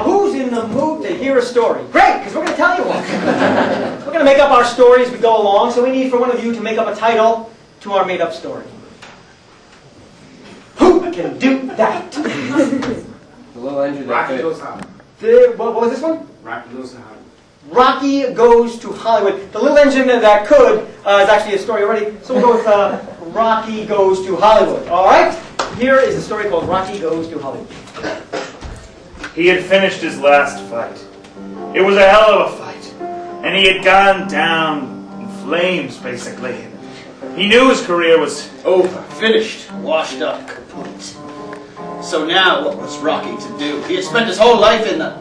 Who's in the mood to hear a story? Great, because we're going to tell you one. We're going to make up our story as we go along, so we need for one of you to make up a title to our made-up story. Who can do that? The little engine that Rocky could. Goes to Hollywood. What was this one? Rocky Goes to Hollywood. Rocky Goes to Hollywood. The little engine that could is actually a story already, so we'll go with Rocky Goes to Hollywood. All right? Here is a story called Rocky Goes to Hollywood. He had finished his last fight. It was a hell of a fight. And he had gone down in flames, basically. He knew his career was over, finished, washed up, kaput. So now, what was Rocky to do? He had spent his whole life in the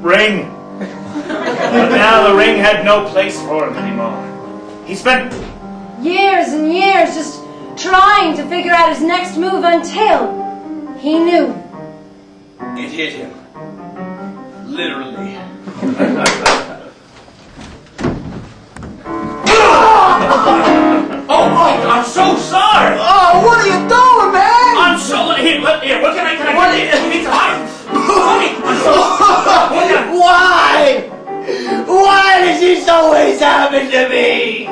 ring. But now the ring had no place for him anymore. He spent years and years just trying to figure out his next move until he knew. It hit him. Literally. Oh, I'm so sorry! Oh, what are you doing, man? I'm so... Here, what can I Why? Why does this always happen to me?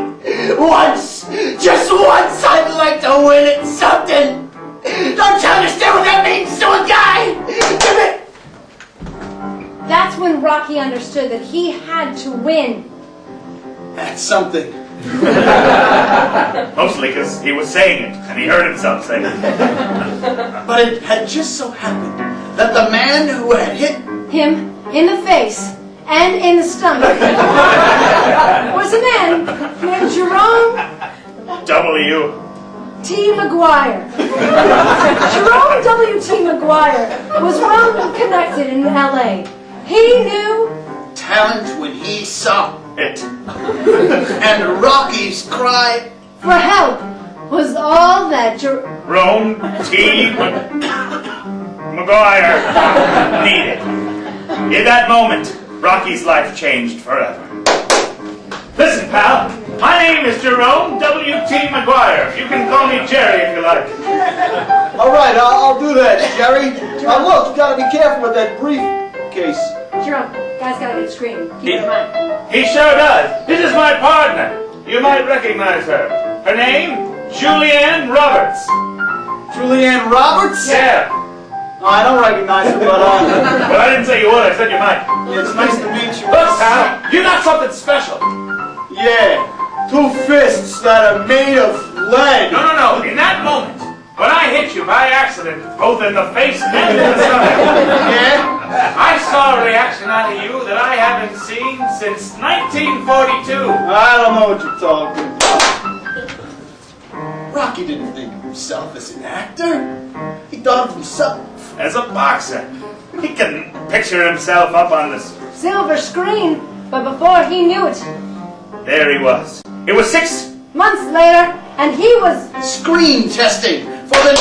Once, just once, I'd like to win at something. Don't you understand what that means to a guy? That's when Rocky understood that he had to win. At something. Mostly because he was saying it, and he heard himself say it. But it had just so happened that the man who had hit him in the face and in the stomach was a man named Jerome W. T. McGuire. Jerome W.T. McGuire was well connected in L.A. He knew talent when he saw it. And Rocky's cry for help was all that Jerome T. McGuire needed. In that moment, Rocky's life changed forever. Listen, pal, my name is Jerome W.T. McGuire. You can call me Jerry if you like. All right, I'll do that, Jerry. Now look, you gotta be careful with that briefcase. Jerome, guys gotta get screaming. Keep in mind. He sure does. This is my partner. You might recognize her. Her name, Julianne Roberts. Julianne Roberts? Yeah. No, I don't recognize her, but Well, I didn't say you would. I said you might. it's nice to meet you. Look, pal, you got something special. Yeah, 2 fists that are made of lead. No. In that moment, when I hit you by accident, both in the face and in the stomach, I saw a reaction out of you that I haven't seen since 1942. I don't know what you're talking about. Rocky didn't think of himself as an actor. He thought of himself as a boxer. He can picture himself up on this silver screen, but before he knew it, there he was. It was 6 months later, and he was screen testing for the...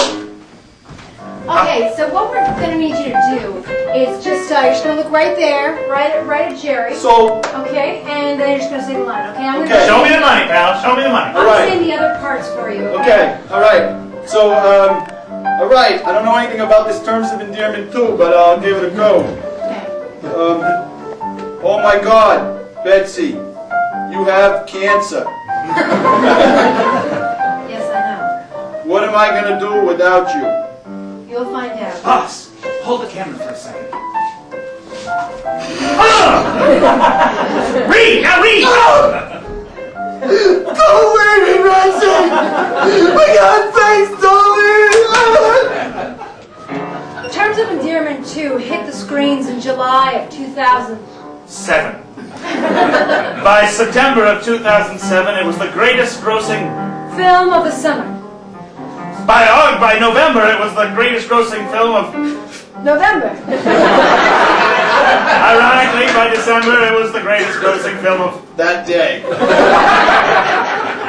Okay, so what we're going to need you to do is just, you're just going to look right there, right at Jerry. So... Okay, and then you're just going to say the line, okay? I'm Okay. Show me the money, pal. Show me the money. I'm saying the other parts for you. Okay, all right. So, all right. I don't know anything about this terms of endearment too, but I'll give it a go. Okay. Oh my God, Betsy, you have cancer. Yes, I know. What am I gonna do without you? You'll find out. Boss, hold the camera for a second. Read! Now read! Go away, me, Ransom! I got face, darling! Terms of Endearment 2 hit the screens in July of 2007. By September of 2007, it was the greatest grossing film of the summer. By November, it was the greatest grossing film of November. Ironically, by December, it was the greatest grossing film of that day.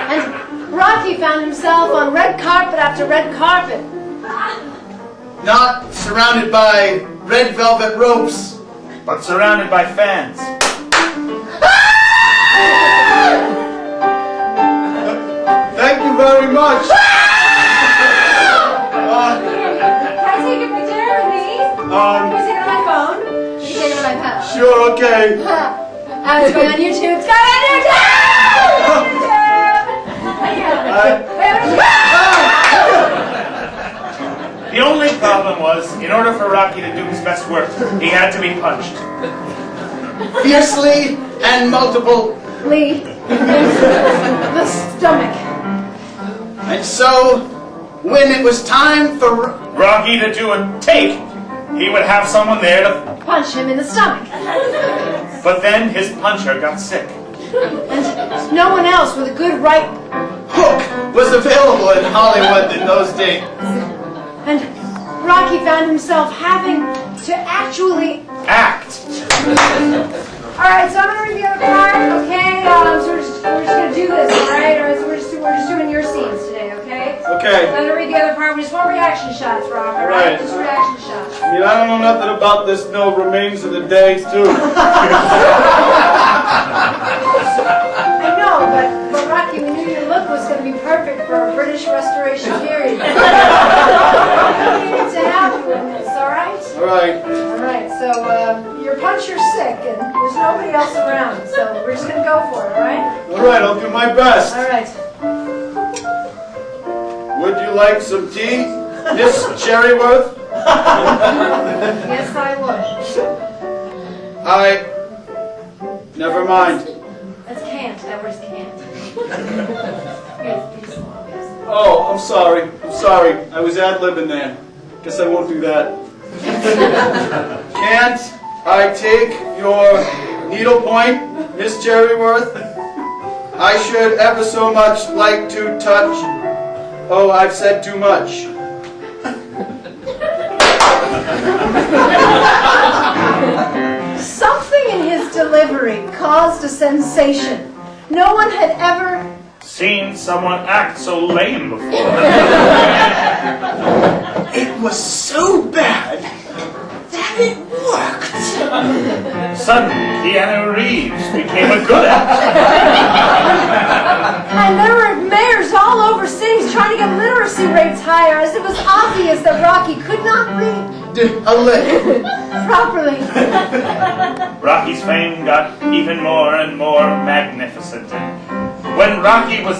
And Rocky found himself on red carpet after red carpet. Not surrounded by red velvet ropes, but surrounded by fans. Thank you very much. Can I take a picture with me? Can you take it on my phone? time, huh? Sure, okay. It's going on YouTube. It's going on YouTube! The only problem was, in order for Rocky to do his best work, he had to be punched. Fiercely and multiple. Lee, the stomach. And so, when it was time for Rocky to do a take, he would have someone there to... Punch him in the stomach. But then his puncher got sick. And no one else with a good right... hook was available in Hollywood in those days. And Rocky found himself having to actually... Act. Alright, so I'm going to read the other part, okay? So we're just going to do this, alright? Alright, so we're just doing your scenes today, okay? Okay. I'm going to read the other part. We just want reaction shots, Rob, alright? Right. Just reaction shots. I mean, I don't know nothing about this no remains of the day, too. I know, but Rocky, we knew your look was going to be perfect for a British Restoration period. We needed to have you in this, alright? All right. Alright, so your puncher's sick and there's nobody else around, so we're just going to go for it, alright? All right, I'll do my best. Alright. Would you like some tea, Miss Cherryworth? Yes, I would. Never mind. That's can't. That word's can't. Oh, I'm sorry. I was ad-libbing there. Guess I won't do that. Can't I take your needlepoint, Miss Cherryworth? I should ever so much like to touch... Oh, I've said too much. Something in his delivery caused a sensation. No one had ever... Seen someone act so lame before. it was so bad that it worked. Suddenly, Keanu Reeves became a good actor. And there were mayors all over cities trying to get literacy rates higher, as it was obvious that Rocky could not read A lick. properly. Rocky's fame got even more and more magnificent. When Rocky was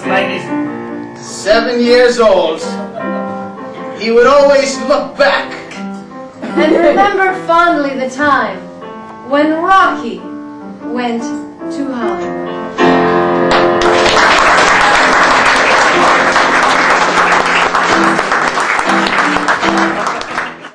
7 years old, he would always look back. And remember fondly the time when Rocky went to Hollywood.